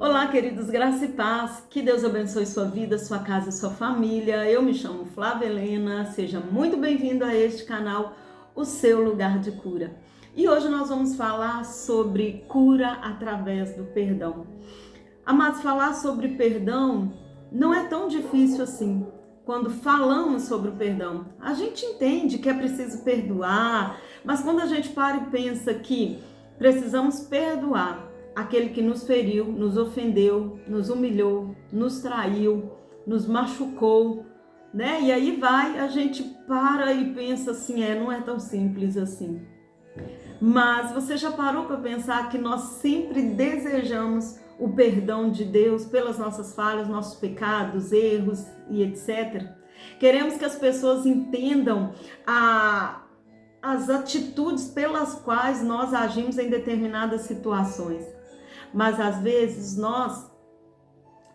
Olá, queridos, graça e paz, que Deus abençoe sua vida, sua casa e sua família. Eu me chamo Flávia Helena, seja muito bem-vindo a este canal, o seu lugar de cura. E hoje nós vamos falar sobre cura através do perdão. Amados, falar sobre perdão não é tão difícil assim. Quando falamos sobre o perdão, a gente entende que é preciso perdoar, mas quando a gente para e pensa que precisamos perdoar aquele que nos feriu, nos ofendeu, nos humilhou, nos traiu, nos machucou, né? E aí a gente para e pensa assim, não é tão simples assim. Mas você já parou para pensar que nós sempre desejamos o perdão de Deus pelas nossas falhas, nossos pecados, erros e etc. Queremos que as pessoas entendam as atitudes pelas quais nós agimos em determinadas situações. Mas às vezes nós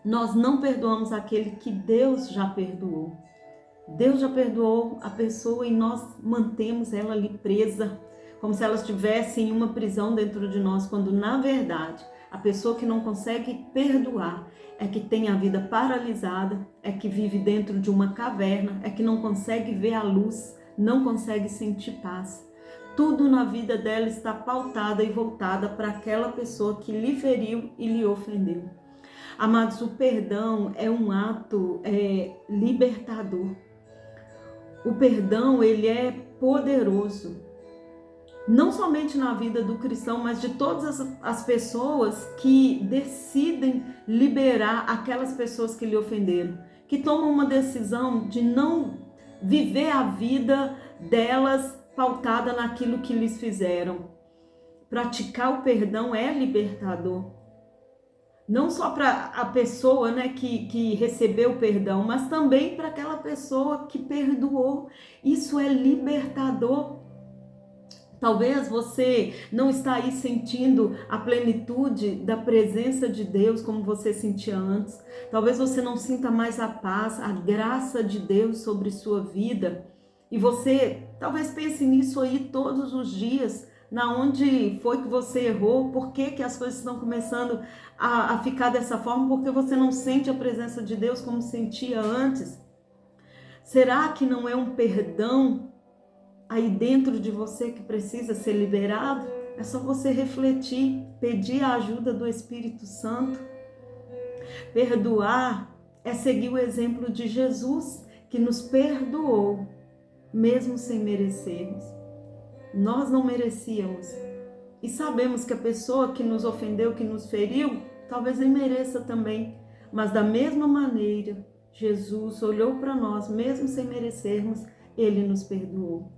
não perdoamos aquele que Deus já perdoou. Deus já perdoou a pessoa e nós mantemos ela ali presa, como se ela estivesse em uma prisão dentro de nós, quando na verdade a pessoa que não consegue perdoar é que tem a vida paralisada, é que vive dentro de uma caverna, é que não consegue ver a luz, não consegue sentir paz. Tudo na vida dela está pautada e voltada para aquela pessoa que lhe feriu e lhe ofendeu. Amados, o perdão é um ato libertador. O perdão, ele é poderoso. Não somente na vida do cristão, mas de todas as pessoas que decidem liberar aquelas pessoas que lhe ofenderam, que tomam uma decisão de não viver a vida delas pautada naquilo que lhes fizeram. Praticar o perdão é libertador. Não só para a pessoa, né, que recebeu o perdão, mas também para aquela pessoa que perdoou. Isso é libertador. Talvez você não está aí sentindo a plenitude da presença de Deus como você sentia antes. Talvez você não sinta mais a paz, a graça de Deus sobre sua vida. E você talvez pense nisso aí todos os dias. Na onde foi que você errou? Por que as coisas estão começando a ficar dessa forma? Porque você não sente a presença de Deus como sentia antes? Será que não é um perdão aí dentro de você que precisa ser liberado? É só você refletir, pedir a ajuda do Espírito Santo. Perdoar é seguir o exemplo de Jesus, que nos perdoou, mesmo sem merecermos. Nós não merecíamos. E sabemos que a pessoa que nos ofendeu, que nos feriu, talvez nem mereça também. Mas da mesma maneira, Jesus olhou para nós, mesmo sem merecermos, Ele nos perdoou.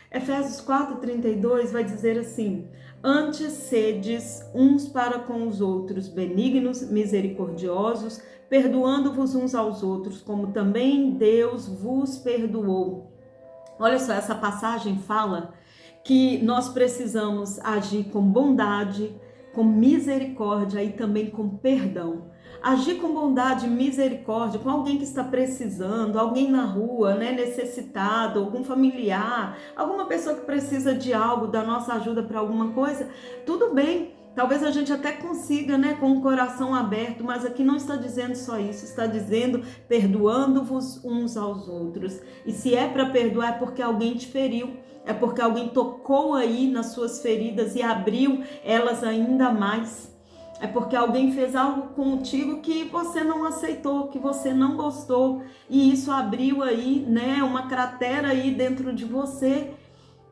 Efésios 4:32 vai dizer assim: antes sedes uns para com os outros benignos, misericordiosos, perdoando-vos uns aos outros, como também Deus vos perdoou. Olha só, essa passagem fala que nós precisamos agir com bondade, com misericórdia e também com perdão. Agir com bondade e misericórdia com alguém que está precisando, alguém na rua, né, necessitado, algum familiar, alguma pessoa que precisa de algo, da nossa ajuda para alguma coisa, tudo bem. Talvez a gente até consiga, né, com o coração aberto, mas aqui não está dizendo só isso, está dizendo perdoando-vos uns aos outros. E se é para perdoar é porque alguém te feriu, é porque alguém tocou aí nas suas feridas e abriu elas ainda mais. É porque alguém fez algo contigo que você não aceitou, que você não gostou, e isso abriu aí, né, uma cratera aí dentro de você.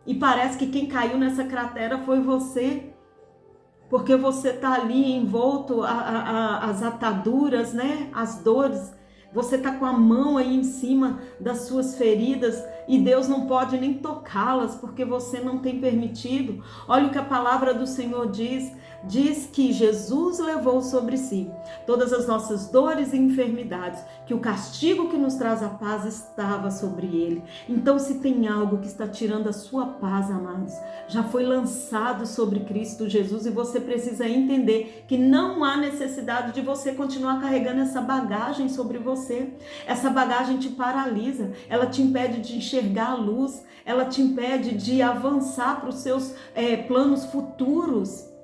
E parece que quem caiu nessa cratera foi você. Porque você está ali envolto as ataduras, né? As dores. Você está com a mão aí em cima das suas feridas e Deus não pode nem tocá-las porque você não tem permitido. Olha o que a palavra do Senhor diz. Diz que Jesus levou sobre si todas as nossas dores e enfermidades, que o castigo que nos traz a paz estava sobre ele. Então, se tem algo que está tirando a sua paz, amados, já foi lançado sobre Cristo Jesus e você precisa entender que não há necessidade de você continuar carregando essa bagagem sobre você. Essa bagagem te paralisa, ela te impede de enxergar a luz, ela te impede de avançar para os seus planos futuros.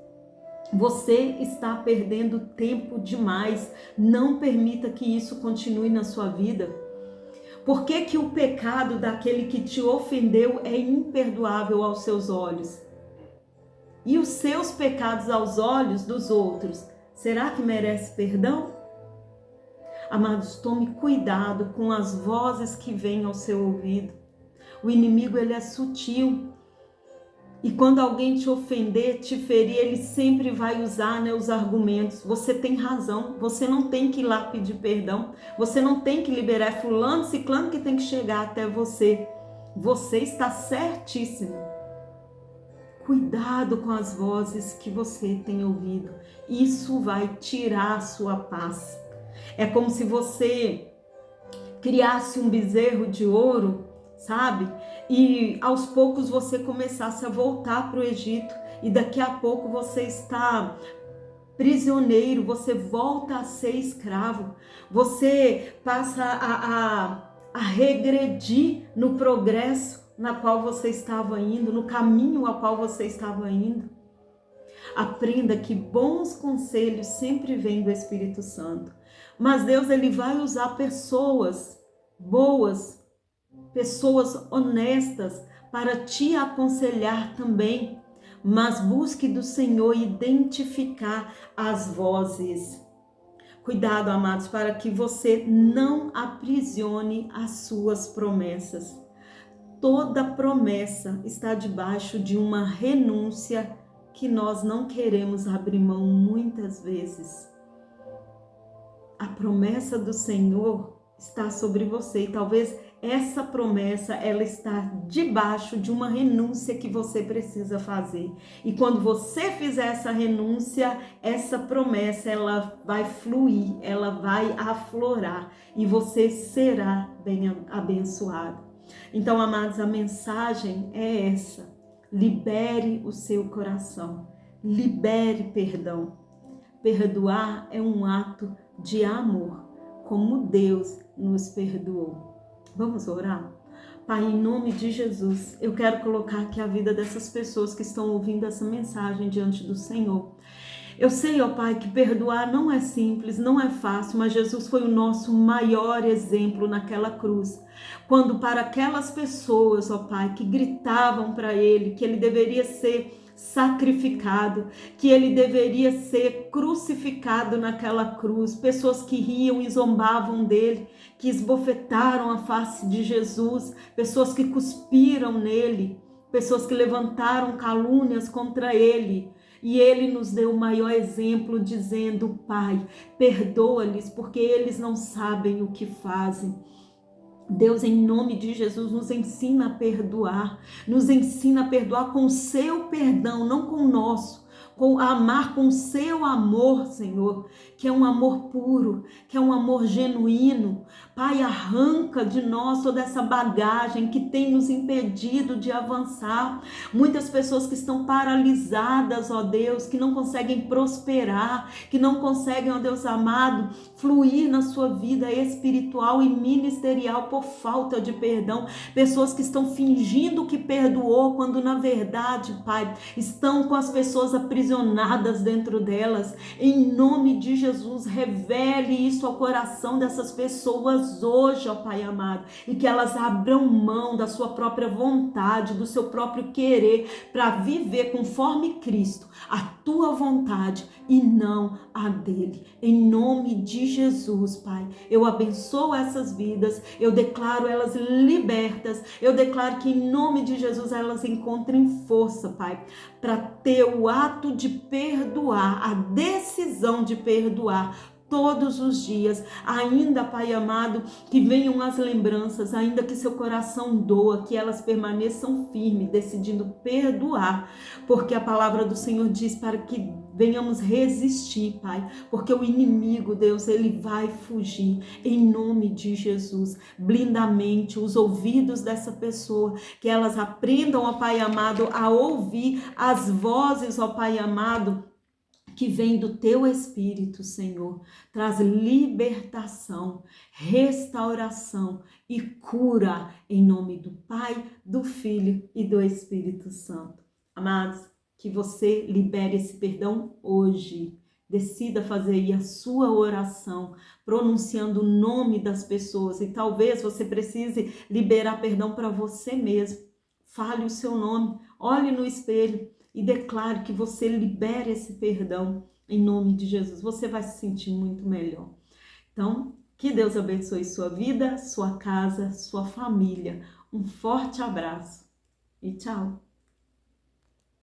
Você está perdendo tempo demais. Não permita que isso continue na sua vida. Por que que o pecado daquele que te ofendeu é imperdoável aos seus olhos? E os seus pecados aos olhos dos outros, será que merece perdão? Amados, tome cuidado com as vozes que vêm ao seu ouvido. O inimigo, ele é sutil. E quando alguém te ofender, te ferir, ele sempre vai usar, os argumentos. Você tem razão, você não tem que ir lá pedir perdão, você não tem que liberar fulano, ciclano que tem que chegar até você. Você está certíssimo. Cuidado com as vozes que você tem ouvido. Isso vai tirar a sua paz. É como se você criasse um bezerro de ouro, sabe? E aos poucos você começasse a voltar para o Egito e daqui a pouco você está prisioneiro, você volta a ser escravo, você passa a regredir no progresso na qual você estava indo, no caminho ao qual você estava indo. Aprenda que bons conselhos sempre vêm do Espírito Santo. Mas Deus, ele vai usar pessoas boas, pessoas honestas para te aconselhar também. Mas busque do Senhor identificar as vozes. Cuidado, amados, para que você não aprisione as suas promessas. Toda promessa está debaixo de uma renúncia que nós não queremos abrir mão muitas vezes. A promessa do Senhor está sobre você e talvez essa promessa ela está debaixo de uma renúncia que você precisa fazer. E quando você fizer essa renúncia, essa promessa ela vai fluir, ela vai aflorar e você será bem abençoado. Então, amados, a mensagem é essa. Libere o seu coração. Libere perdão. Perdoar é um ato de amor, como Deus nos perdoou. Vamos orar? Pai, em nome de Jesus, eu quero colocar aqui a vida dessas pessoas que estão ouvindo essa mensagem diante do Senhor. Eu sei, ó Pai, que perdoar não é simples, não é fácil, mas Jesus foi o nosso maior exemplo naquela cruz. Quando para aquelas pessoas, ó Pai, que gritavam para Ele que Ele deveria ser sacrificado, que Ele deveria ser crucificado naquela cruz, pessoas que riam e zombavam dele, que esbofetaram a face de Jesus, pessoas que cuspiram nele, pessoas que levantaram calúnias contra Ele. E Ele nos deu o maior exemplo dizendo: Pai, perdoa-lhes porque eles não sabem o que fazem. Deus, em nome de Jesus, nos ensina a perdoar. Nos ensina a perdoar com o seu perdão, não com o nosso. A amar com o seu amor, Senhor, que é um amor puro, que é um amor genuíno. Pai, arranca de nós toda essa bagagem que tem nos impedido de avançar. Muitas pessoas que estão paralisadas, ó Deus, que não conseguem prosperar, que não conseguem, ó Deus amado, fluir na sua vida espiritual e ministerial por falta de perdão. Pessoas que estão fingindo que perdoou, quando na verdade, Pai, estão com as pessoas aprisionadas dentro delas. Em nome de Jesus, revele isso ao coração dessas pessoas hoje, ó Pai amado, e que elas abram mão da sua própria vontade, do seu próprio querer, para viver conforme Cristo, a tua vontade e não a dele. Em nome de Jesus, Pai, eu abençoo essas vidas, eu declaro elas libertas, eu declaro que em nome de Jesus elas encontrem força, Pai, para ter o ato de perdoar, a decisão de perdoar todos os dias, ainda, Pai amado, que venham as lembranças, ainda que seu coração doa, que elas permaneçam firmes, decidindo perdoar, porque a palavra do Senhor diz para que venhamos resistir, Pai, porque o inimigo, Deus, ele vai fugir, em nome de Jesus. Blinda a mente, os ouvidos dessa pessoa, que elas aprendam, ó Pai amado, a ouvir as vozes, ó Pai amado, que vem do teu Espírito, Senhor. Traz libertação, restauração e cura em nome do Pai, do Filho e do Espírito Santo. Amados, que você libere esse perdão hoje. Decida fazer aí a sua oração, pronunciando o nome das pessoas. E talvez você precise liberar perdão para você mesmo. Fale o seu nome, olhe no espelho e declare que você libera esse perdão em nome de Jesus. Você vai se sentir muito melhor. Então, que Deus abençoe sua vida, sua casa, sua família. Um forte abraço e tchau!